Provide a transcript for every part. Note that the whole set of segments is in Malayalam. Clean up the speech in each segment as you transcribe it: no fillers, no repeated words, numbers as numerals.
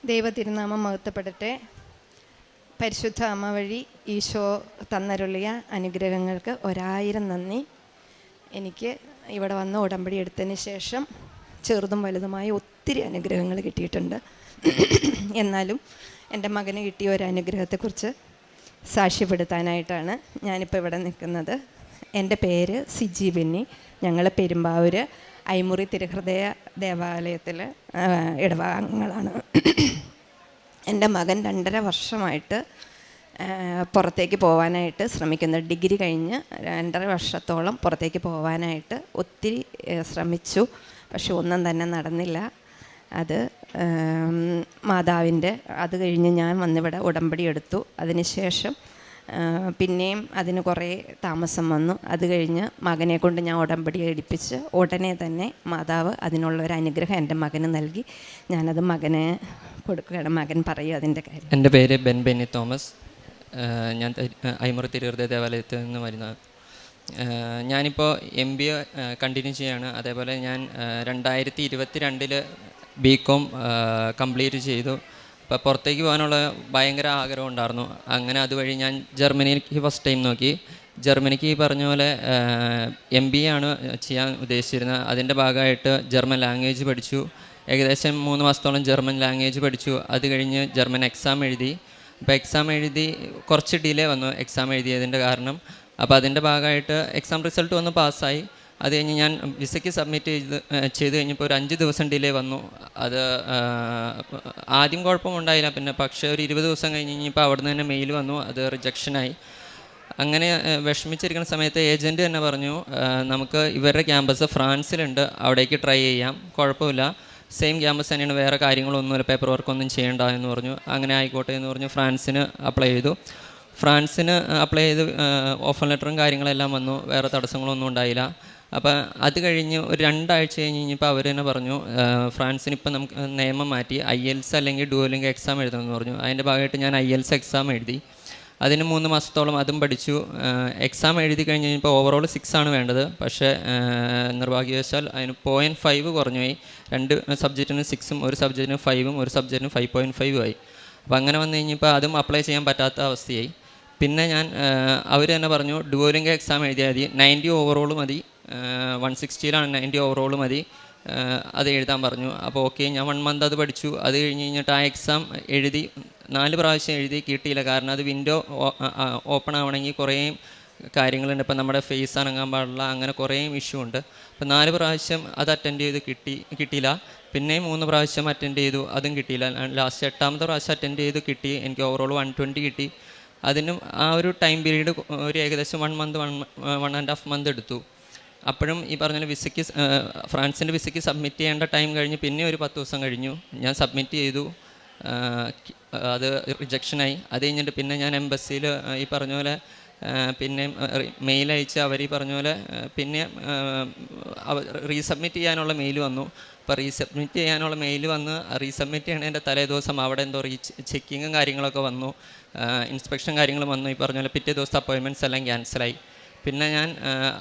ദൈവ തിരുനാമം മഹത്വപ്പെടട്ടെ. പരിശുദ്ധ അമ്മ വഴി ഈശോ തന്നരുളിയ അനുഗ്രഹങ്ങൾക്ക് 1000 നന്ദി. എനിക്ക് ഇവിടെ വന്ന് ഉടമ്പടി എടുത്തതിന് ശേഷം ചെറുതും വലുതുമായ ഒത്തിരി അനുഗ്രഹങ്ങൾ കിട്ടിയിട്ടുണ്ട്. എന്നാലും എൻ്റെ മകന് കിട്ടിയ ഒരു അനുഗ്രഹത്തെക്കുറിച്ച് സാക്ഷ്യപ്പെടുത്താനായിട്ടാണ് ഞാനിപ്പോൾ ഇവിടെ നിൽക്കുന്നത്. എൻ്റെ പേര് സിജി ബെന്നി. ഞങ്ങൾ പെരുമ്പാവൂർ ഐമുറി തിരുഹൃദയ ദേവാലയത്തിൽ ഇടവകാംഗങ്ങളാണ്. എൻ്റെ മകൻ 2.5 വർഷമായിട്ട് പുറത്തേക്ക് പോകാനായിട്ട് ശ്രമിക്കുന്നു. ഡിഗ്രി കഴിഞ്ഞ് 2.5 വർഷത്തോളം പുറത്തേക്ക് പോകാനായിട്ട് ഒത്തിരി ശ്രമിച്ചു. പക്ഷെ ഒന്നും തന്നെ നടന്നില്ല. അത് മാതാവിൻ്റെ അത് കഴിഞ്ഞ് ഞാൻ വന്നിവിടെ ഉടമ്പടി എടുത്തു. അതിനുശേഷം പിന്നെയും അതിന് കുറേ താമസം വന്നു. അത് കഴിഞ്ഞ് മകനെ കൊണ്ട് ഞാൻ ഉടമ്പടി എടുപ്പിച്ച് ഉടനെ തന്നെ മാതാവ് അതിനുള്ളൊരു അനുഗ്രഹം എൻ്റെ മകന് നൽകി. ഞാനത് മകന് കൊടുക്കുകയാണ്. മകൻ പറയും അതിൻ്റെ കാര്യം. എൻ്റെ പേര് ബെന്നി തോമസ്. ഞാൻ ഐമുറി തിരുഹൃദയ ദേവാലയത്തിൽ നിന്ന് വരുന്നത്. ഞാനിപ്പോൾ MBA കണ്ടിന്യൂ ചെയ്യാണ്. അതേപോലെ ഞാൻ 2022 BCom കംപ്ലീറ്റ് ചെയ്തു. അപ്പോൾ പുറത്തേക്ക് പോകാനുള്ള ഭയങ്കര ആഗ്രഹം ഉണ്ടായിരുന്നു. അങ്ങനെ അതുവഴി ഞാൻ ജർമ്മനിക്ക് ഫസ്റ്റ് ടൈം നോക്കി. ജർമ്മനിക്ക് ഈ പറഞ്ഞ പോലെ MBA ആണ് ചെയ്യാൻ ഉദ്ദേശിച്ചിരുന്നത്. അതിൻ്റെ ഭാഗമായിട്ട് ജർമ്മൻ ലാംഗ്വേജ് പഠിച്ചു. ഏകദേശം 3 മാസത്തോളം ജർമ്മൻ ലാംഗ്വേജ് പഠിച്ചു. അത് കഴിഞ്ഞ് ജർമ്മൻ എക്സാം എഴുതി. അപ്പോൾ എക്സാം എഴുതി കുറച്ച് ഡിലേ വന്നു എക്സാം എഴുതിയതിൻ്റെ കാരണം. അപ്പോൾ അതിൻ്റെ ഭാഗമായിട്ട് എക്സാം റിസൾട്ട് വന്ന് പാസ്സായി. അത് കഴിഞ്ഞ് ഞാൻ വിസയ്ക്ക് സബ്മിറ്റ് ചെയ്ത് കഴിഞ്ഞപ്പോൾ ഒരു 5 ദിവസം ഡിലേ വന്നു. അത് ആദ്യം കുഴപ്പമുണ്ടായില്ല. പിന്നെ പക്ഷേ ഒരു 20 ദിവസം കഴിഞ്ഞ് കഴിഞ്ഞപ്പോൾ അവിടെ നിന്ന് തന്നെ മെയിൽ വന്നു, അത് റിജക്ഷനായി. അങ്ങനെ വിഷമിച്ചിരിക്കുന്ന സമയത്ത് ഏജൻറ്റ് തന്നെ പറഞ്ഞു, നമുക്ക് ഇവരുടെ ക്യാമ്പസ് ഫ്രാൻസിലുണ്ട്, അവിടേക്ക് ട്രൈ ചെയ്യാം, കുഴപ്പമില്ല, സെയിം ക്യാമ്പസ് തന്നെയാണ്, വേറെ കാര്യങ്ങളൊന്നുമില്ല, പേപ്പർ വർക്കൊന്നും ചെയ്യേണ്ട എന്ന് പറഞ്ഞു. അങ്ങനെ ആയിക്കോട്ടെ എന്ന് പറഞ്ഞു ഫ്രാൻസിന് അപ്ലൈ ചെയ്തു. ഫ്രാൻസിന് അപ്ലൈ ചെയ്ത് ഓഫർ ലെറ്ററും കാര്യങ്ങളെല്ലാം വന്നു, വേറെ തടസ്സങ്ങളൊന്നും ഉണ്ടായില്ല. അപ്പോൾ അത് കഴിഞ്ഞ് ഒരു 2 ആഴ്ച കഴിഞ്ഞപ്പോൾ അവർ തന്നെ പറഞ്ഞു, ഫ്രാൻസിന് ഇപ്പം നമുക്ക് നിയമം മാറ്റി IELTS അല്ലെങ്കിൽ ഡുവലിംഗ് എക്സാം എഴുതണമെന്ന് പറഞ്ഞു. അതിൻ്റെ ഭാഗമായിട്ട് ഞാൻ IELTS എക്സാം എഴുതി. അതിന് 3 മാസത്തോളം അതും പഠിച്ചു. എക്സാം എഴുതി കഴിഞ്ഞ് കഴിഞ്ഞപ്പോൾ ഓവറോൾ 6 ആണ് വേണ്ടത്. പക്ഷേ നിർഭാഗ്യവശാൽ അതിന് 0.5 കുറഞ്ഞു പോയി. 2 സബ്ജക്റ്റിന് 6ഉം 1 സബ്ജക്റ്റിന് 5ഉം 1 സബ്ജക്റ്റിന് 5.5 ആയി. അപ്പോൾ അങ്ങനെ വന്നു കഴിഞ്ഞപ്പോൾ അതും അപ്ലൈ ചെയ്യാൻ പറ്റാത്ത അവസ്ഥയായി. പിന്നെ ഞാൻ അവർ തന്നെ പറഞ്ഞു ഡുവലിംഗ് എക്സാം എഴുതിയാൽ മതി, 90 ഓവറോൾ മതി, 160 90 ഓവറോൾ മതി, അത് എഴുതാൻ പറഞ്ഞു. അപ്പോൾ ഓക്കെ, ഞാൻ 1 മന്ത് അത് പഠിച്ചു. അത് കഴിഞ്ഞ് കഴിഞ്ഞിട്ട് ആ എക്സാം എഴുതി 4 പ്രാവശ്യം എഴുതി, കിട്ടിയില്ല. കാരണം അത് വിൻഡോ ഓപ്പൺ ആവണമെങ്കിൽ കുറേ കാര്യങ്ങളുണ്ട്. ഇപ്പം നമ്മുടെ ഫേസ് അനങ്ങാൻ പാടില്ല, അങ്ങനെ കുറേ ഇഷ്യൂ ഉണ്ട്. അപ്പോൾ 4 പ്രാവശ്യം അത് അറ്റൻഡ് ചെയ്ത് കിട്ടിയില്ല. പിന്നെയും 3 പ്രാവശ്യം അറ്റൻഡ് ചെയ്തു, അതും കിട്ടിയില്ല. ലാസ്റ്റ് 8ാമത്തെ പ്രാവശ്യം അറ്റൻഡ് ചെയ്ത് കിട്ടി. എനിക്ക് ഓവറോൾ 120 കിട്ടി. അതിനും ആ ഒരു ടൈം പീരീഡ് ഒരു ഏകദേശം 1 മന്ത് 1.5 മന്ത് എടുത്തു. അപ്പോഴും ഈ പറഞ്ഞ വിസയ്ക്ക് ഫ്രാൻസിൻ്റെ വിസയ്ക്ക് സബ്മിറ്റ് ചെയ്യേണ്ട ടൈം കഴിഞ്ഞ് പിന്നെ ഒരു 10 ദിവസം കഴിഞ്ഞു. ഞാൻ സബ്മിറ്റ് ചെയ്തു, അത് റിജക്ഷനായി. അത് കഴിഞ്ഞിട്ട് പിന്നെ ഞാൻ എംബസിയിൽ ഈ പറഞ്ഞ പോലെ പിന്നെ മെയിൽ അയച്ച് അവർ ഈ പറഞ്ഞ പോലെ പിന്നെ റീസബ്മിറ്റ് ചെയ്യാനുള്ള മെയിൽ വന്നു. അപ്പോൾ റീസബ്മിറ്റ് ചെയ്യാനുള്ള മെയിൽ വന്ന് റീസബ്മിറ്റ് ചെയ്യണതിൻ്റെ തലേ ദിവസം അവിടെ എന്തോ ചെക്കിങ്ങും കാര്യങ്ങളൊക്കെ വന്നു, ഇൻസ്പെക്ഷൻ കാര്യങ്ങൾ വന്നു. ഈ പറഞ്ഞ പോലെ പിറ്റേ ദിവസത്തെ അപ്പോയിൻമെൻറ്റ്സ് എല്ലാം ക്യാൻസലായി. പിന്നെ ഞാൻ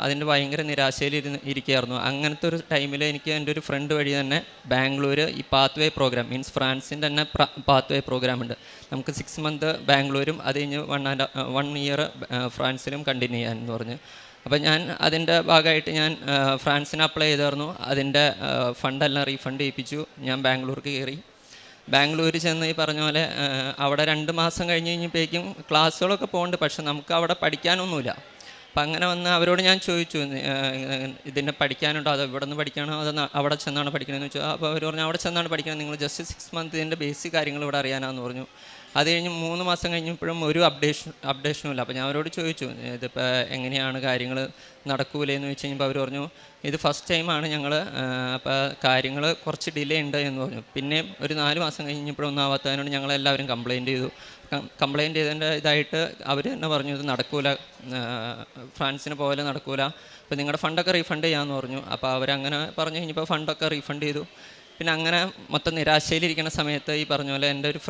അതിൻ്റെ ഭയങ്കര നിരാശയിൽ ഇരിക്കുകയായിരുന്നു. അങ്ങനത്തെ ഒരു ടൈമിൽ എനിക്ക് എൻ്റെ ഒരു ഫ്രണ്ട് വഴി തന്നെ ബാംഗ്ലൂർ ഈ പാത്വേ പ്രോഗ്രാം മീൻസ് ഫ്രാൻസിൻ്റെ തന്നെ പാത്വേ പ്രോഗ്രാം ഉണ്ട്. നമുക്ക് 6 മന്ത് ബാംഗ്ലൂരും അത് കഴിഞ്ഞ് 1 ഇയർ ഫ്രാൻസിലും കണ്ടിന്യൂ ചെയ്യാമെന്ന് പറഞ്ഞു. അപ്പോൾ ഞാൻ അതിൻ്റെ ഭാഗമായിട്ട് ഞാൻ ഫ്രാൻസിന് അപ്ലൈ ചെയ്തായിരുന്നു. അതിൻ്റെ ഫണ്ടെല്ലാം റീഫണ്ട് ചെയ്യിപ്പിച്ചു. ഞാൻ ബാംഗ്ലൂർക്ക് കയറി. ബാംഗ്ലൂർ ചെന്ന് ഈ പറഞ്ഞ പോലെ അവിടെ 2 മാസം കഴിഞ്ഞപ്പോഴേക്കും ക്ലാസ്സുകളൊക്കെ പോകുന്നുണ്ട്, പക്ഷെ നമുക്ക് അവിടെ പഠിക്കാനൊന്നുമില്ല. അപ്പം അങ്ങനെ വന്ന് അവരോട് ഞാൻ ചോദിച്ചു, ഇതിൻ്റെ പഠിക്കാനുണ്ടോ, അതോ ഇവിടെ നിന്ന് പഠിക്കണോ, അതോ അവിടെ ചെന്നാണ് പഠിക്കണമെന്ന് ചോദിച്ചു. അപ്പോൾ അവർ പറഞ്ഞു അവിടെ ചെന്നാണ് പഠിക്കണം, നിങ്ങൾ ജസ്റ്റ് 6 മന്ത് ഇതിൻ്റെ ബേസിക് കാര്യങ്ങൾ ഇവിടെ അറിയാനാന്ന് പറഞ്ഞു. അത് കഴിഞ്ഞ് 3 മാസം കഴിഞ്ഞപ്പോഴും ഒരു അപ്ഡേഷനും ഇല്ല. അപ്പോൾ ഞാൻ അവരോട് ചോദിച്ചു, ഇതിപ്പോൾ എങ്ങനെയാണ് കാര്യങ്ങൾ നടക്കൂലേന്ന് ചോദിച്ചു കഴിഞ്ഞപ്പോൾ അവർ പറഞ്ഞു ഇത് ഫസ്റ്റ് ടൈമാണ് ഞങ്ങൾ, അപ്പോൾ കാര്യങ്ങൾ കുറച്ച് ഡിലേ ഉണ്ട് എന്ന് പറഞ്ഞു. പിന്നെയും ഒരു 4 മാസം കഴിഞ്ഞപ്പോഴൊന്നും ആവാത്തതിനോട് ഞങ്ങളെല്ലാവരും കംപ്ലയിൻറ്റ് ചെയ്തു. കംപ്ലയിൻറ്റ് ചെയ്തതിൻ്റെ ഇതായിട്ട് അവർ തന്നെ പറഞ്ഞു ഇത് നടക്കൂല, ഫ്രാൻസിന് പോലെ നടക്കൂല, അപ്പോൾ നിങ്ങളുടെ ഫണ്ടൊക്കെ റീഫണ്ട് ചെയ്യാമെന്ന് പറഞ്ഞു. അപ്പോൾ അവരങ്ങനെ പറഞ്ഞു കഴിഞ്ഞപ്പോൾ ഫണ്ടൊക്കെ റീഫണ്ട് ചെയ്തു. പിന്നെ അങ്ങനെ മൊത്തം നിരാശയിലിരിക്കുന്ന സമയത്ത് ഈ പറഞ്ഞ പോലെ എൻ്റെ ഒരു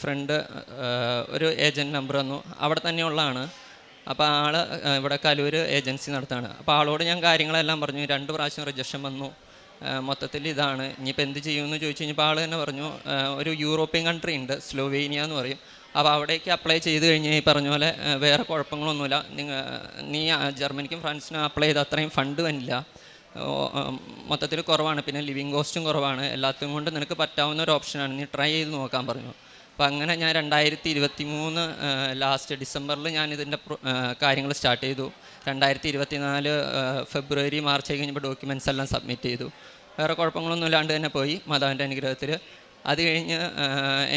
ഫ്രണ്ട് ഒരു ഏജൻറ്റ് നമ്പർ തന്നു. അവിടെ തന്നെയുള്ളതാണ്. അപ്പോൾ ആൾ ഇവിടെ കലൂർ ഏജൻസി നടത്തുകയാണ്. അപ്പോൾ ആളോട് ഞാൻ കാര്യങ്ങളെല്ലാം പറഞ്ഞു. 2 പ്രാവശ്യം റിജക്ഷൻ വന്നു. മൊത്തത്തിൽ ഇതാണ്, ഇനിയിപ്പോൾ എന്ത് ചെയ്യുമെന്ന് ചോദിച്ചു കഴിഞ്ഞപ്പോൾ ആൾ തന്നെ പറഞ്ഞു ഒരു യൂറോപ്യൻ കൺട്രി ഉണ്ട്, സ്ലോവേനിയ എന്ന് പറയും. അപ്പോൾ അവിടേക്ക് അപ്ലൈ ചെയ്ത് കഴിഞ്ഞ് ഈ പറഞ്ഞ പോലെ വേറെ കുഴപ്പങ്ങളൊന്നുമില്ല, നീ ജർമ്മനിക്കും ഫ്രാൻസിനും അപ്ലൈ ചെയ്ത് അത്രയും ഫണ്ട് വന്നില്ല, മൊത്തത്തിൽ കുറവാണ്, പിന്നെ ലിവിങ് കോസ്റ്റും കുറവാണ്, എല്ലാത്തും കൊണ്ട് നിനക്ക് പറ്റാവുന്ന ഒരു ഓപ്ഷനാണ്, നീ ട്രൈ ചെയ്ത് നോക്കാൻ പറഞ്ഞു. അപ്പോൾ അങ്ങനെ ഞാൻ 2023 ലാസ്റ്റ് ഡിസംബറിൽ ഞാൻ ഇതിൻ്റെ കാര്യങ്ങൾ സ്റ്റാർട്ട് ചെയ്തു. 2024 ഫെബ്രുവരി മാർച്ച് കഴിഞ്ഞപ്പോൾ ഡോക്യുമെൻറ്റ്സ് എല്ലാം സബ്മിറ്റ് ചെയ്തു. വേറെ കുഴപ്പങ്ങളൊന്നും ഇല്ലാണ്ട് തന്നെ പോയി മാതാവിൻ്റെ അനുഗ്രഹത്തിൽ. അത് കഴിഞ്ഞ്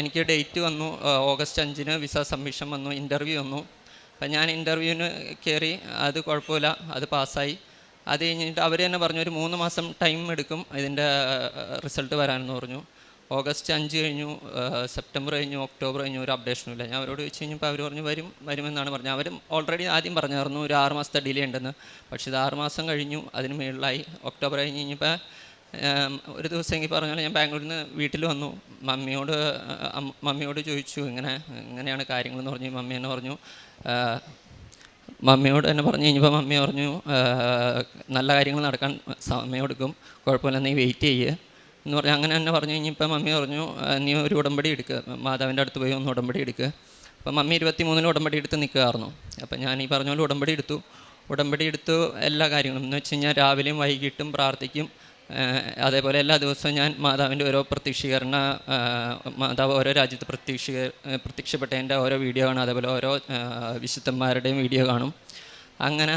എനിക്ക് ഡേറ്റ് വന്നു, ഓഗസ്റ്റ് 5 വിസ സബ്മിഷൻ വന്നു, ഇൻ്റർവ്യൂ വന്നു. അപ്പം ഞാൻ ഇൻ്റർവ്യൂവിന് കയറി, അത് കുഴപ്പമില്ല, അത് പാസ്സായി. അത് കഴിഞ്ഞിട്ട് അവർ തന്നെ പറഞ്ഞു ഒരു 3 മാസം ടൈം എടുക്കും ഇതിൻ്റെ റിസൾട്ട് വരാനെന്ന് പറഞ്ഞു. ഓഗസ്റ്റ് 5 കഴിഞ്ഞു, സെപ്റ്റംബർ കഴിഞ്ഞു, ഒക്ടോബർ കഴിഞ്ഞു, ഒരു അപ്ഡേഷനും ഇല്ല. ഞാൻ അവരോട് ചോദിച്ചു കഴിഞ്ഞപ്പോൾ അവർ പറഞ്ഞു വരുമെന്നാണ് പറഞ്ഞത്. അവർ ഓൾറെഡി ആദ്യം പറഞ്ഞായിരുന്നു ഒരു 6 മാസത്തെ ഡിലേ ഉണ്ടെന്ന്. പക്ഷേ ഇത് 6 മാസം കഴിഞ്ഞു, അതിന് മുകളിലായി. ഒക്ടോബർ കഴിഞ്ഞ് കഴിഞ്ഞപ്പോൾ ഒരു ദിവസം എനിക്ക് പറഞ്ഞാൽ ഞാൻ ബാംഗ്ലൂരിൽ നിന്ന് വീട്ടിൽ വന്നു. മമ്മിയോട് ചോദിച്ചു ഇങ്ങനെയാണ് കാര്യങ്ങളെന്ന് പറഞ്ഞു. മമ്മി എന്നെ പറഞ്ഞു, മമ്മിയോട് തന്നെ പറഞ്ഞു കഴിഞ്ഞപ്പോൾ മമ്മി പറഞ്ഞു നല്ല കാര്യങ്ങൾ നടക്കാൻ സമയമെടുക്കും, കുഴപ്പമില്ല, നീ വെയിറ്റ് ചെയ്യുക എന്ന് പറഞ്ഞു. അങ്ങനെ തന്നെ പറഞ്ഞു കഴിഞ്ഞപ്പോൾ മമ്മി പറഞ്ഞു നീ ഒരു ഉടമ്പടി എടുക്കുക, മാതാവിൻ്റെ അടുത്ത് പോയി ഒന്ന് ഉടമ്പടി എടുക്കുക. അപ്പം മമ്മി 23 ഉടമ്പടി എടുത്ത് നിൽക്കുകയായിരുന്നു. അപ്പം ഞാൻ ഈ പറഞ്ഞ പോലെ ഉടമ്പടി എടുത്തു എല്ലാ കാര്യങ്ങളും എന്ന് വെച്ച് കഴിഞ്ഞാൽ രാവിലെയും വൈകിട്ടും പ്രാർത്ഥിക്കും. അതേപോലെ എല്ലാ ദിവസവും ഞാൻ മാതാവിൻ്റെ ഓരോ പ്രത്യക്ഷീകരണ, മാതാവ് ഓരോ രാജ്യത്ത് പ്രത്യക്ഷപ്പെട്ടതിൻ്റെ ഓരോ വീഡിയോ കാണും, അതേപോലെ ഓരോ വിശുദ്ധന്മാരുടെയും വീഡിയോ കാണും. അങ്ങനെ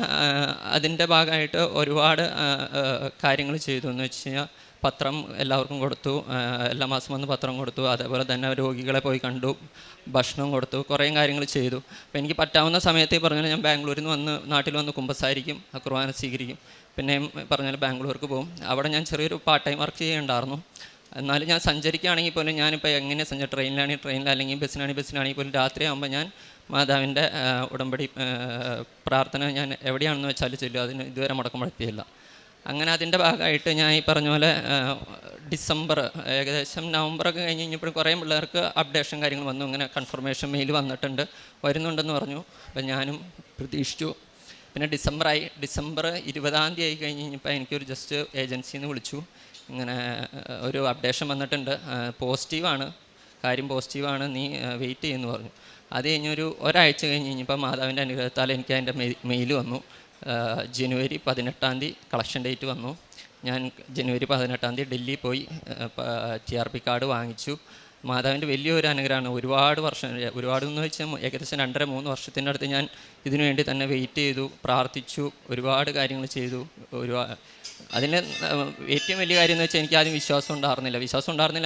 അതിൻ്റെ ഭാഗമായിട്ട് ഒരുപാട് കാര്യങ്ങൾ ചെയ്തു. എന്ന് വെച്ച് കഴിഞ്ഞാൽ പത്രം എല്ലാവർക്കും കൊടുത്തു, എല്ലാ മാസം വന്ന് പത്രം കൊടുത്തു, അതേപോലെ തന്നെ രോഗികളെ പോയി കണ്ടു, ഭക്ഷണം കൊടുത്തു, കുറേ കാര്യങ്ങൾ ചെയ്തു. അപ്പോൾ എനിക്ക് പറ്റാവുന്ന സമയത്ത് പറഞ്ഞാൽ ഞാൻ ബാംഗ്ലൂരിൽ നിന്ന് വന്ന് നാട്ടിൽ വന്ന് കുമ്പസാരിക്കും, കുർബാന സ്വീകരിക്കും, പിന്നെ പറഞ്ഞാൽ ബാംഗ്ലൂർക്ക് പോകും. അവിടെ ഞാൻ ചെറിയൊരു പാർട്ട് ടൈം വർക്ക് ചെയ്യുന്നുണ്ടായിരുന്നു. എന്നാലും ഞാൻ സഞ്ചരിക്കുകയാണെങ്കിൽ പോലും ഞാനിപ്പോൾ എങ്ങനെ ട്രെയിനിലാണെങ്കിൽ ട്രെയിനിൽ, അല്ലെങ്കിൽ ബസ്സിനാണെങ്കിൽ പോലും രാത്രിയാകുമ്പോൾ ഞാൻ മാതാവിൻ്റെ ഉടമ്പടി പ്രാർത്ഥന ഞാൻ എവിടെയാണെന്ന് വെച്ചാൽ ചൊല്ലും, അതിന് ഇതുവരെ മുടക്കം മുടക്കിയില്ല. അങ്ങനെ അതിൻ്റെ ഭാഗമായിട്ട് ഞാൻ ഈ പറഞ്ഞ പോലെ ഡിസംബർ ഏകദേശം നവംബറൊക്കെ കഴിഞ്ഞ് കഴിഞ്ഞപ്പോൾ കുറേ പിള്ളേർക്ക് അപ്ഡേഷൻ കാര്യങ്ങൾ വന്നു, ഇങ്ങനെ കൺഫർമേഷൻ മെയിൽ വന്നിട്ടുണ്ട്, വരുന്നുണ്ടെന്ന് പറഞ്ഞു. അപ്പം ഞാനും പ്രതീക്ഷിച്ചു. പിന്നെ ഡിസംബർ 20-ാം തീയതി ആയി കഴിഞ്ഞ് കഴിഞ്ഞപ്പോൾ എനിക്കൊരു ജസ്റ്റ് ഏജൻസിയിൽ നിന്ന് വിളിച്ചു, ഇങ്ങനെ ഒരു അപ്ഡേഷൻ വന്നിട്ടുണ്ട്, പോസിറ്റീവാണ്, നീ വെയിറ്റ് ചെയ്യുമെന്ന് പറഞ്ഞു. അത് കഴിഞ്ഞൊരു ഒരാഴ്ച കഴിഞ്ഞ് കഴിഞ്ഞപ്പോൾ മാതാവിൻ്റെ അനുഗ്രഹത്താൽ എനിക്ക് അതിൻ്റെ മെയിൽ വന്നു. ജനുവരി 18-ാം തീയതി കളക്ഷൻ ഡേറ്റ് വന്നു. ഞാൻ ജനുവരി 18-ാം തീയതി ഡൽഹി പോയി TRP കാർഡ് വാങ്ങിച്ചു. മാതാവിൻ്റെ വലിയൊരു അനുഗ്രഹമാണ്. ഒരുപാടെന്ന് വെച്ചാൽ ഏകദേശം 2.5-3 വർഷത്തിൻ്റെ അടുത്ത് ഞാൻ ഇതിനു വേണ്ടി തന്നെ വെയിറ്റ് ചെയ്തു, പ്രാർത്ഥിച്ചു, ഒരുപാട് കാര്യങ്ങൾ ചെയ്തു. അതിന് ഏറ്റവും വലിയ കാര്യം എന്ന് വെച്ചാൽ എനിക്ക് ആദ്യം വിശ്വാസം ഉണ്ടായിരുന്നില്ല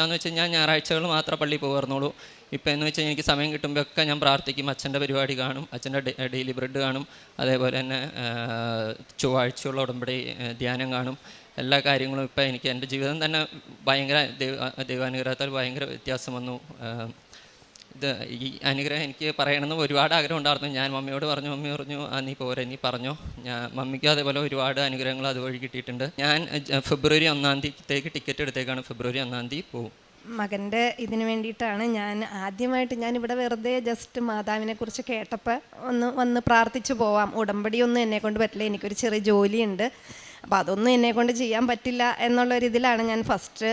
എന്ന് വെച്ചാൽ ഞാൻ ഞായറാഴ്ചകൾ മാത്രമേ പള്ളിയിൽ പോകുമായിരുന്നുള്ളൂ. ഇപ്പോൾ എന്ന് വെച്ചാൽ എനിക്ക് സമയം കിട്ടുമ്പോഴൊക്കെ ഞാൻ പ്രാർത്ഥിക്കും, അച്ഛൻ്റെ പരിപാടി കാണും, അച്ഛൻ്റെ ഡെയിലി ബ്രെഡ് കാണും, അതേപോലെ തന്നെ ചൊവ്വാഴ്ചയുള്ള ഉടമ്പടി ധ്യാനം കാണും. എല്ലാ കാര്യങ്ങളും ഇപ്പോൾ എനിക്ക് എൻ്റെ ജീവിതം തന്നെ ഭയങ്കര ദൈവാനുഗ്രഹത്താൽ ഭയങ്കര വ്യത്യാസം വന്നു. ഈ അനുഗ്രഹം എനിക്ക് പറയണമെന്ന് ഒരുപാട് ആഗ്രഹം ഉണ്ടായിരുന്നു. ഞാൻ മമ്മിയോട് പറഞ്ഞു, മമ്മി പറഞ്ഞു നീ പോരെ, നീ പറഞ്ഞോ. മമ്മിക്ക് അതേപോലെ ഒരുപാട് അനുഗ്രഹങ്ങൾ അതുവഴി കിട്ടിയിട്ടുണ്ട്. ഞാൻ ഫെബ്രുവരി 1-ാം തീയതിക്ക് ടിക്കറ്റ് എടുത്തേക്കാണ്, ഫെബ്രുവരി 1-ാം തീയതി പോകും. മകൻ്റെ ഇതിന് വേണ്ടിയിട്ടാണ് ഞാൻ ഇവിടെ വെറുതെ ജസ്റ്റ് മാതാവിനെ കുറിച്ച് കേട്ടപ്പോൾ വന്ന് പ്രാർത്ഥിച്ചു പോവാം, ഉടമ്പടിയൊന്നും എന്നെ കൊണ്ട് പറ്റില്ല, എനിക്കൊരു ചെറിയ ജോലിയുണ്ട്, അപ്പോൾ അതൊന്നും എന്നെക്കൊണ്ട് ചെയ്യാൻ പറ്റില്ല എന്നുള്ളൊരിതിലാണ് ഞാൻ ഫസ്റ്റ്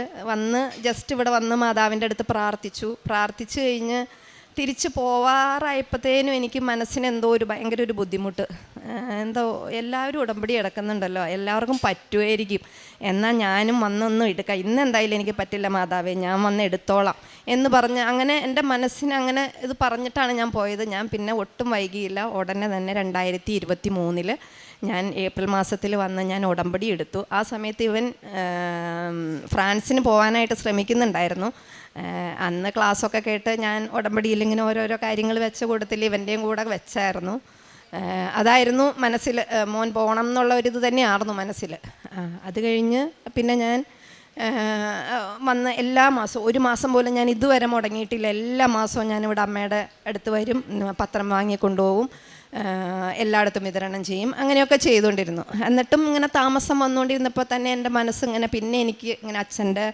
ജസ്റ്റ് ഇവിടെ വന്ന് മാതാവിൻ്റെ അടുത്ത് പ്രാർത്ഥിച്ചു കഴിഞ്ഞ് തിരിച്ച് പോവാറായപ്പോഴത്തേനും എനിക്ക് മനസ്സിന് ഭയങ്കര ഒരു ബുദ്ധിമുട്ട്. എല്ലാവരും ഉടമ്പടി എടുക്കുന്നുണ്ടല്ലോ, എല്ലാവർക്കും പറ്റുമായിരിക്കും, എന്നാൽ ഞാനും വന്നൊന്നും എടുക്കാം, ഇന്നെന്തായാലും എനിക്ക് പറ്റില്ല മാതാവേ, ഞാൻ വന്ന് എടുത്തോളാം എന്ന് പറഞ്ഞ് അങ്ങനെ എൻ്റെ മനസ്സിന് അങ്ങനെ ഇത് പറഞ്ഞിട്ടാണ് ഞാൻ പോയത്. ഞാൻ പിന്നെ ഒട്ടും വൈകിയില്ല, ഉടനെ തന്നെ 2023 ഞാൻ ഏപ്രിൽ മാസത്തിൽ വന്ന് ഞാൻ ഉടമ്പടി എടുത്തു. ആ സമയത്ത് ഇവൻ ഫ്രാൻസിന് പോകാനായിട്ട് ശ്രമിക്കുന്നുണ്ടായിരുന്നു. അന്ന് ക്ലാസ്സൊക്കെ കേട്ട് ഞാൻ ഉടമ്പടിയിൽ ഇങ്ങനെ ഓരോരോ കാര്യങ്ങൾ വെച്ച കൂട്ടത്തിൽ ഇവൻ്റെയും കൂടെ വെച്ചായിരുന്നു. അതായിരുന്നു മനസ്സിൽ, മോൻ പോകണം എന്നുള്ള ഒരിത് തന്നെയായിരുന്നു മനസ്സിൽ. അത് കഴിഞ്ഞ് പിന്നെ ഞാൻ വന്ന് എല്ലാ മാസവും, ഒരു മാസം പോലും ഞാൻ ഇതുവരെ മുടങ്ങിയിട്ടില്ല. എല്ലാ മാസവും ഞാനിവിടെ അമ്മയുടെ അടുത്ത് വരും, പത്രം വാങ്ങിക്കൊണ്ടുപോകും, എല്ലായിടത്തും വിതരണം ചെയ്യും, അങ്ങനെയൊക്കെ ചെയ്തുകൊണ്ടിരുന്നു. എന്നിട്ടും ഇങ്ങനെ താമസം വന്നുകൊണ്ടിരുന്നപ്പോൾ തന്നെ എൻ്റെ മനസ്സിങ്ങനെ പിന്നെ എനിക്ക് ഇങ്ങനെ അച്ഛൻ്റെ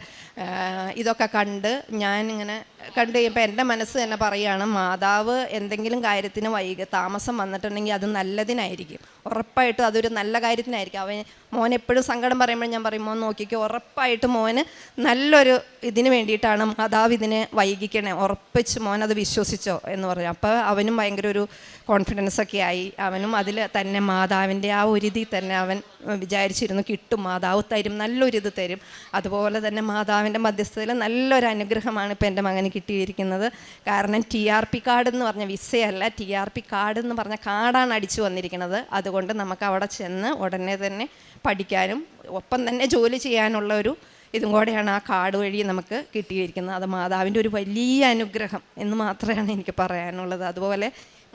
ഇതൊക്കെ കണ്ട് ഞാനിങ്ങനെ കണ്ടു കഴിയുമ്പോൾ എൻ്റെ മനസ്സ് തന്നെ പറയുകയാണ്, മാതാവ് എന്തെങ്കിലും കാര്യത്തിന് താമസം വന്നിട്ടുണ്ടെങ്കിൽ അത് നല്ലതിനായിരിക്കും, ഉറപ്പായിട്ടും അതൊരു നല്ല കാര്യത്തിനായിരിക്കും. മോൻ എപ്പോഴും സങ്കടം പറയുമ്പോൾ ഞാൻ പറയും, മോൻ നോക്കിക്കോ, ഉറപ്പായിട്ട് മോന് നല്ലൊരു ഇതിന് വേണ്ടിയിട്ടാണ് മാതാവ് ഇതിനെ വൈകിക്കണേ, ഉറപ്പിച്ച് മോൻ അത് വിശ്വസിച്ചോ എന്ന് പറഞ്ഞു. അപ്പോൾ അവനും ഭയങ്കര ഒരു കോൺഫിഡൻസൊക്കെ ആയി. അവനും അതിൽ തന്നെ മാതാവിൻ്റെ ആ ഒരു ഇതിൽ തന്നെ അവൻ വിചാരിച്ചിരുന്നു കിട്ടും, മാതാവ് തരും, നല്ലൊരിത് തരും. അതുപോലെ തന്നെ മാതാവിൻ്റെ മധ്യസ്ഥതയിൽ നല്ലൊരു അനുഗ്രഹമാണ് ഇപ്പോൾ എൻ്റെ മകന് കിട്ടിയിരിക്കുന്നത്. കാരണം TRP കാർഡ് എന്ന് പറഞ്ഞ വിസയല്ല, TRP കാർഡ് എന്ന് പറഞ്ഞ കാർഡാണ് അടിച്ചു വന്നിരിക്കുന്നത്. അതുകൊണ്ട് നമുക്ക് അവിടെ ചെന്ന് ഉടനെ തന്നെ പഠിക്കാനും ഒപ്പം തന്നെ ജോലി ചെയ്യാനുള്ള ഒരു ഇതും കൂടെയാണ് ആ കാർഡ് വഴി നമുക്ക് കിട്ടിയിരിക്കുന്നത്. അത് മാതാവിൻ്റെ ഒരു വലിയ അനുഗ്രഹം എന്ന് മാത്രമാണ് എനിക്ക് പറയാനുള്ളത്. അതുപോലെ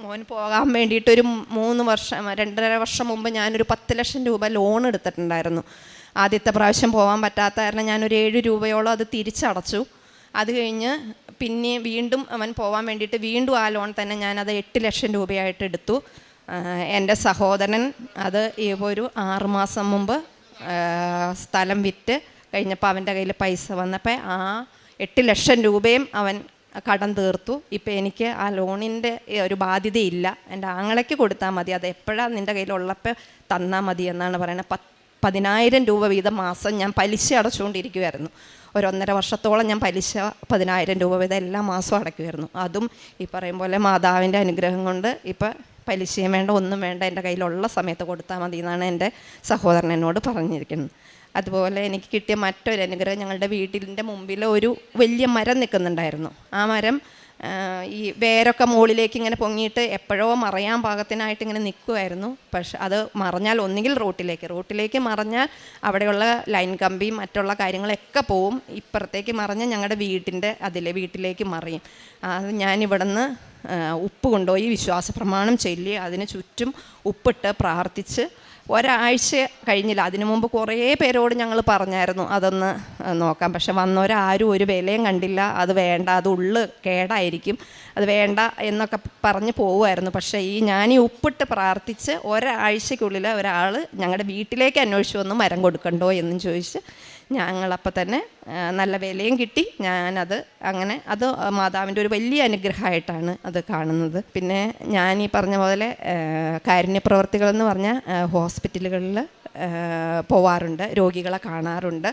മോൻ പോകാൻ വേണ്ടിയിട്ടൊരു 2.5 വർഷം മുമ്പ് ഞാനൊരു 10 ലക്ഷം രൂപ ലോൺ എടുത്തിട്ടുണ്ടായിരുന്നു. ആദ്യത്തെ പ്രാവശ്യം പോകാൻ പറ്റാത്ത കാരണം ഞാനൊരു 7 രൂപയോളം അത് തിരിച്ചടച്ചു. അത് കഴിഞ്ഞ് പിന്നെ വീണ്ടും അവൻ പോകാൻ വേണ്ടിയിട്ട് വീണ്ടും ആ ലോൺ തന്നെ ഞാനത് 8 ലക്ഷം രൂപയായിട്ട് എടുത്തു. എൻ്റെ സഹോദരൻ അത് ഒരു 6 മാസം മുമ്പ് സ്ഥലം വിറ്റ് കഴിഞ്ഞപ്പോൾ അവൻ്റെ കയ്യിൽ പൈസ വന്നപ്പോൾ ആ 8 ലക്ഷം രൂപയും അവൻ കടം തീർത്തു. ഇപ്പം എനിക്ക് ആ ലോണിൻ്റെ ഒരു ബാധ്യതയില്ല. എൻ്റെ ആങ്ങളയ്ക്ക് കൊടുത്താൽ മതി, അത് എപ്പോഴാണ് നിൻ്റെ കയ്യിലുള്ളപ്പോൾ തന്നാൽ മതി എന്നാണ് പറയുന്നത്. 10,000 രൂപ വീതം മാസം ഞാൻ പലിശ അടച്ചുകൊണ്ടിരിക്കുമായിരുന്നു. 1.5 വർഷത്തോളം ഞാൻ പലിശ 10,000 രൂപ വീതം എല്ലാ മാസവും അടയ്ക്കുമായിരുന്നു. അതും ഈ പറയും പോലെ മാതാവിൻ്റെ അനുഗ്രഹം കൊണ്ട് ഇപ്പം പലിശയും വേണ്ട, ഒന്നും വേണ്ട, എൻ്റെ കയ്യിലുള്ള സമയത്ത് കൊടുത്താൽ മതി എന്നാണ് എൻ്റെ സഹോദരൻ എന്നോട് പറഞ്ഞിരിക്കുന്നത്. അതുപോലെ എനിക്ക് കിട്ടിയ മറ്റൊരു അനുഗ്രഹം, ഞങ്ങളുടെ വീട്ടിൻ്റെ മുമ്പിൽ ഒരു വലിയ മരം നിൽക്കുന്നുണ്ടായിരുന്നു. ആ മരം ഈ വേരൊക്കെ മുകളിലേക്ക് ഇങ്ങനെ പൊങ്ങിയിട്ട് എപ്പോഴോ മറയാൻ പാകത്തിനായിട്ട് ഇങ്ങനെ നിൽക്കുമായിരുന്നു. പക്ഷെ അത് മറഞ്ഞാൽ ഒന്നുകിൽ റോട്ടിലേക്ക് മറഞ്ഞാൽ അവിടെയുള്ള ലൈൻ കമ്പിയും മറ്റുള്ള കാര്യങ്ങളൊക്കെ പോവും. ഇപ്പുറത്തേക്ക് മറഞ്ഞാൽ ഞങ്ങളുടെ വീട്ടിലേക്ക് മറിയും. അത് ഞാനിവിടുന്ന് ഉപ്പ് കൊണ്ടുപോയി വിശ്വാസ പ്രമാണം ചൊല്ലി അതിന് ചുറ്റും ഉപ്പിട്ട് പ്രാർത്ഥിച്ച് ഒരാഴ്ച കഴിഞ്ഞില്ല. അതിനു മുമ്പ് കുറേ പേരോട് ഞങ്ങൾ പറഞ്ഞായിരുന്നു അതൊന്ന് നോക്കാം. പക്ഷെ വന്നവരാരും ഒരു വിലയും കണ്ടില്ല. അത് വേണ്ട, അത് ഉള്ളു കേടായിരിക്കും, അത് വേണ്ട എന്നൊക്കെ പറഞ്ഞ് പോവുമായിരുന്നു. പക്ഷേ ഞാൻ ഈ ഉപ്പിട്ട് പ്രാർത്ഥിച്ച് ഒരാഴ്ചയ്ക്കുള്ളിൽ ഒരാൾ ഞങ്ങളുടെ വീട്ടിലേക്ക് അന്വേഷിച്ചു വന്ന് മരം കൊടുക്കണ്ടോ എന്നും ചോദിച്ച് ഞങ്ങളപ്പോൾ തന്നെ നല്ല വിലയും കിട്ടി. ഞാനത് അങ്ങനെ അത് മാതാവിൻ്റെ ഒരു വലിയ അനുഗ്രഹമായിട്ടാണ് അത് കാണുന്നത്. പിന്നെ ഞാൻ ഈ പറഞ്ഞ പോലെ കാരുണ്യപ്രവർത്തികളെന്ന് പറഞ്ഞാൽ ഹോസ്പിറ്റലുകളിൽ പോവാറുണ്ട്, രോഗികളെ കാണാറുണ്ട്,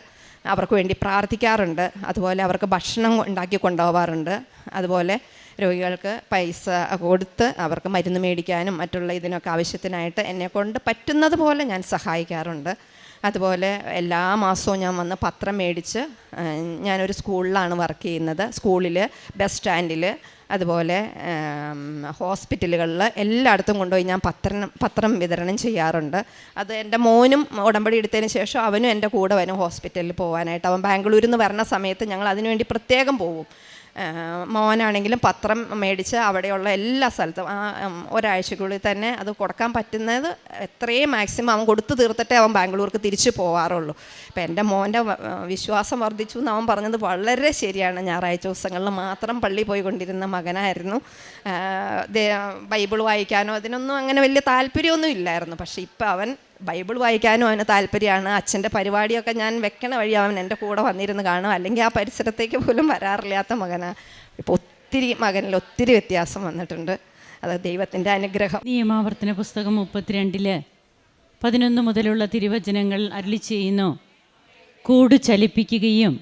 അവർക്ക് വേണ്ടി പ്രാർത്ഥിക്കാറുണ്ട്. അതുപോലെ അവർക്ക് ഭക്ഷണം ഉണ്ടാക്കി കൊണ്ടുപോകാറുണ്ട്. അതുപോലെ രോഗികൾക്ക് പൈസ കൊടുത്ത് അവർക്ക് മരുന്ന് മേടിക്കാനും മറ്റുള്ള ഇതിനൊക്കെ ആവശ്യത്തിനായിട്ട് എന്നെക്കൊണ്ട് പറ്റുന്നത് പോലെ ഞാൻ സഹായിക്കാറുണ്ട്. അതുപോലെ എല്ലാ മാസവും ഞാൻ വന്ന് പത്രം മേടിച്ച്, ഞാനൊരു സ്കൂളിലാണ് വർക്ക് ചെയ്യുന്നത്. സ്കൂളിൽ, ബസ് സ്റ്റാൻഡിൽ, അതുപോലെ ഹോസ്പിറ്റലുകളിൽ എല്ലായിടത്തും കൊണ്ടുപോയി ഞാൻ പത്രം വിതരണം ചെയ്യാറുണ്ട്. അത് എൻ്റെ മോനും ഉടമ്പടി എടുത്തതിന് ശേഷം അവനും എൻ്റെ കൂടെ വരും ഹോസ്പിറ്റലിൽ പോകാനായിട്ട്. അവൻ ബാംഗ്ലൂരിൽ നിന്ന് വരുന്ന സമയത്ത് ഞങ്ങൾ അതിനുവേണ്ടി പ്രത്യേകം പോകും. മോനാണെങ്കിലും പത്രം മേടിച്ച് അവിടെയുള്ള എല്ലാ സ്ഥലത്തും ഒരാഴ്ചക്കുള്ളിൽ തന്നെ അത് കൊടുക്കാൻ പറ്റുന്നത് എത്രയും മാക്സിമം അവൻ കൊടുത്തു തീർത്തിട്ടേ അവൻ ബാംഗ്ലൂർക്ക് തിരിച്ചു പോകാറുള്ളൂ. ഇപ്പം എൻ്റെ മോൻ്റെ വിശ്വാസം വർദ്ധിച്ചു എന്ന് അവൻ പറഞ്ഞത് വളരെ ശരിയാണ്. ഞായറാഴ്ച ദിവസങ്ങളിൽ മാത്രം പള്ളിയിൽ പോയിക്കൊണ്ടിരുന്ന മകനായിരുന്നു. ബൈബിൾ വായിക്കാനോ അതിനൊന്നും അങ്ങനെ വലിയ താല്പര്യമൊന്നും ഇല്ലായിരുന്നു. പക്ഷേ ഇപ്പം അവൻ ബൈബിൾ വായിക്കാനും അവന് താല്പര്യമാണ്. അച്ഛൻ്റെ പരിപാടിയൊക്കെ ഞാൻ വെക്കണ വഴി അവൻ എൻ്റെ കൂടെ വന്നിരുന്ന് കാണും. അല്ലെങ്കിൽ ആ പരിസരത്തേക്ക് പോലും വരാറില്ലാത്ത മകനാണ്. ഇപ്പോൾ മകനിൽ ഒത്തിരി വ്യത്യാസം വന്നിട്ടുണ്ട്. അത് ദൈവത്തിൻ്റെ അനുഗ്രഹം. നിയമാവർത്തന പുസ്തകം 32:11 മുതലുള്ള തിരുവചനങ്ങൾ അരുളി ചെയ്യുന്നു: കൂട് ചലിപ്പിക്കുകയും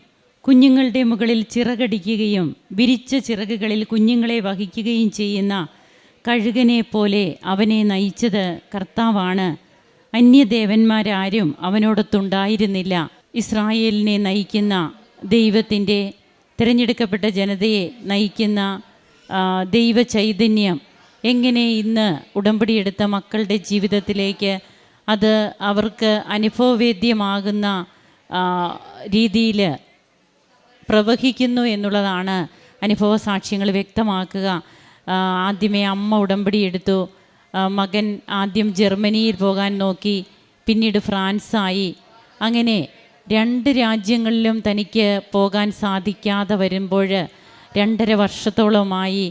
കുഞ്ഞുങ്ങളുടെ മുകളിൽ ചിറകടിക്കുകയും വിരിച്ച ചിറകുകളിൽ കുഞ്ഞുങ്ങളെ വഹിക്കുകയും ചെയ്യുന്ന കഴുകനെ പോലെ അവനെ നയിച്ചത് കർത്താവാണ്. അന്യദേവന്മാരാരും അവനോടൊത്തുണ്ടായിരുന്നില്ല. ഇസ്രായേലിനെ നയിക്കുന്ന ദൈവത്തിൻ്റെ തിരഞ്ഞെടുക്കപ്പെട്ട ജനതയെ നയിക്കുന്ന ദൈവ ചൈതന്യം എങ്ങനെ ഇന്ന് ഉടമ്പടിയെടുത്ത മക്കളുടെ ജീവിതത്തിലേക്ക് അത് അവർക്ക് അനുഭവവേദ്യമാകുന്ന രീതിയിൽ പ്രവഹിക്കുന്നു എന്നുള്ളതാണ് അനുഭവ സാക്ഷ്യങ്ങൾ വ്യക്തമാക്കുക. ആദ്യമേ അമ്മ ഉടമ്പടിയെടുത്തു. മകൻ ആദ്യം ജർമ്മനിയിൽ പോകാൻ നോക്കി, പിന്നീട് ഫ്രാൻസായി. അങ്ങനെ 2 രാജ്യങ്ങളിലും തനിക്ക് പോകാൻ സാധിക്കാതെ വരുമ്പോൾ 2.5 വർഷത്തോളമായി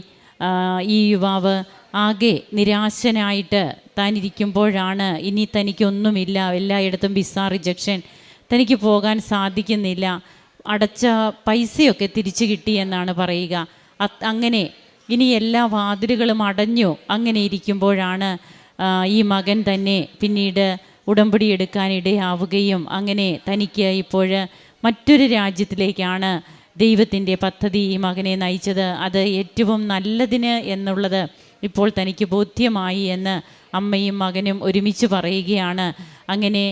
ഈ യുവാവ് ആകെ നിരാശനായിട്ട് താനിരിക്കുമ്പോഴാണ് ഇനി തനിക്കൊന്നുമില്ല, എല്ലായിടത്തും വിസ റിജക്ഷൻ, തനിക്ക് പോകാൻ സാധിക്കുന്നില്ല. അടച്ച പൈസയൊക്കെ തിരിച്ചു കിട്ടി എന്നാണ് പറയുക. അങ്ങനെ ഇനി എല്ലാ വാതിലുകളും അടഞ്ഞു. അങ്ങനെ ഇരിക്കുമ്പോഴാണ് ഈ മകൻ തന്നെ പിന്നീട് ഉടമ്പടി എടുക്കാനിടയാവുകയും അങ്ങനെ തനിക്ക് ഇപ്പോൾ മറ്റൊരു രാജ്യത്തിലേക്കാണ് ദൈവത്തിൻ്റെ പദ്ധതി ഈ മകനെ നയിച്ചത്. അത് ഏറ്റവും നല്ലതിന് എന്നുള്ളത് ഇപ്പോൾ തനിക്ക് ബോധ്യമായി എന്ന് അമ്മയും മകനും ഒരുമിച്ച് പറയുകയാണ്. അങ്ങനെ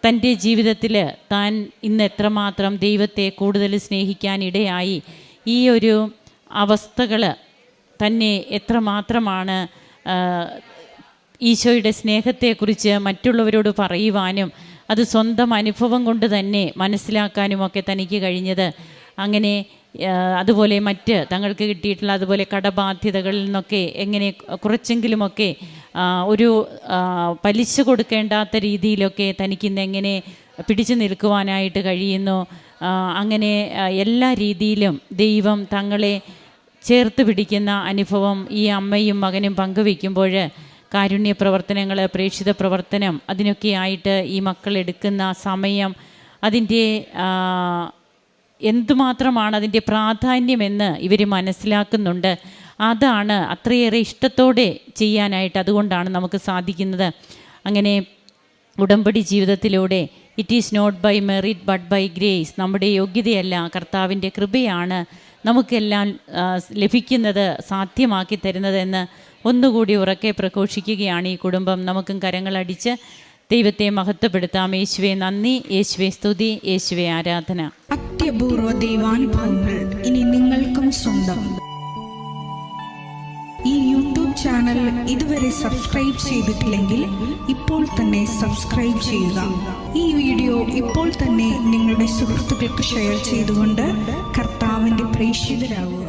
തൻ്റെ ജീവിതത്തിൽ താൻ ഇന്ന് എത്രമാത്രം ദൈവത്തെ കൂടുതൽ സ്നേഹിക്കാനിടയായി, ഈ ഒരു അവസ്ഥകൾ തന്നെ എത്രമാത്രമാണ് ഈശോയുടെ സ്നേഹത്തെക്കുറിച്ച് മറ്റുള്ളവരോട് പറയുവാനും അത് സ്വന്തം അനുഭവം കൊണ്ട് തന്നെ മനസ്സിലാക്കാനുമൊക്കെ തനിക്ക് കഴിഞ്ഞത്. അങ്ങനെ അതുപോലെ മറ്റ് തങ്ങൾക്ക് കിട്ടിയിട്ടുള്ള അതുപോലെ കടബാധ്യതകളിൽ നിന്നൊക്കെ എങ്ങനെ കുറച്ചെങ്കിലുമൊക്കെ ഒരു പലിശ കൊടുക്കേണ്ടാത്ത രീതിയിലൊക്കെ തനിക്കിന്ന് എങ്ങനെ പിടിച്ചു നിൽക്കുവാനായിട്ട് കഴിയുന്നു. അങ്ങനെ എല്ലാ രീതിയിലും ദൈവം തങ്ങളെ ചേർത്ത് പിടിക്കുന്ന അനുഭവം ഈ അമ്മയും മകനും പങ്കുവയ്ക്കുമ്പോൾ കാരുണ്യ പ്രവർത്തനങ്ങൾ, പ്രേക്ഷിത പ്രവർത്തനം, അതിനൊക്കെ ആയിട്ട് ഈ മക്കൾ എടുക്കുന്ന സമയം, അതിൻ്റെ എന്തുമാത്രമാണ് അതിൻ്റെ പ്രാധാന്യമെന്ന് ഇവർ മനസ്സിലാക്കുന്നുണ്ട്. അതാണ് അത്രയേറെ ഇഷ്ടത്തോടെ ചെയ്യാനായിട്ട് അതുകൊണ്ടാണ് നമുക്ക് സാധിക്കുന്നത്. അങ്ങനെ ഉടമ്പടി ജീവിതത്തിലൂടെ it is not by merit but by grace, നമ്മുടെ യോഗ്യതയല്ല കർത്താവിൻ്റെ കൃപയാണ് നമുക്കെല്ലാം ലഭിക്കുന്നത്, സാധ്യമാക്കി തരുന്നതെന്ന് ഒന്നുകൂടി ഉറക്കെ പ്രഘോഷിക്കുകയാണ് ഈ കുടുംബം. നമുക്കും കരങ്ങളടിച്ച് ദൈവത്തെ മഹത്വപ്പെടുത്താം. യേശുവേ നന്ദി, യേശുവേ സ്തുതി, യേശുവേ ആരാധന. അത്യപൂർവ ദൈവാനുഭവങ്ങൾ ഇനി നിങ്ങൾക്കും സ്വന്തം. ഈ യൂട്യൂബ് ചാനൽ ഇതുവരെ സബ്സ്ക്രൈബ് ചെയ്തിട്ടില്ലെങ്കിൽ ഇപ്പോൾ തന്നെ സബ്സ്ക്രൈബ് ചെയ്യുക. ഈ വീഡിയോ ഇപ്പോൾ തന്നെ നിങ്ങളുടെ സുഹൃത്തുക്കൾക്ക് ഷെയർ ചെയ്തുകൊണ്ട് കർത്താവിൻ്റെ പ്രേക്ഷിതരാകുക.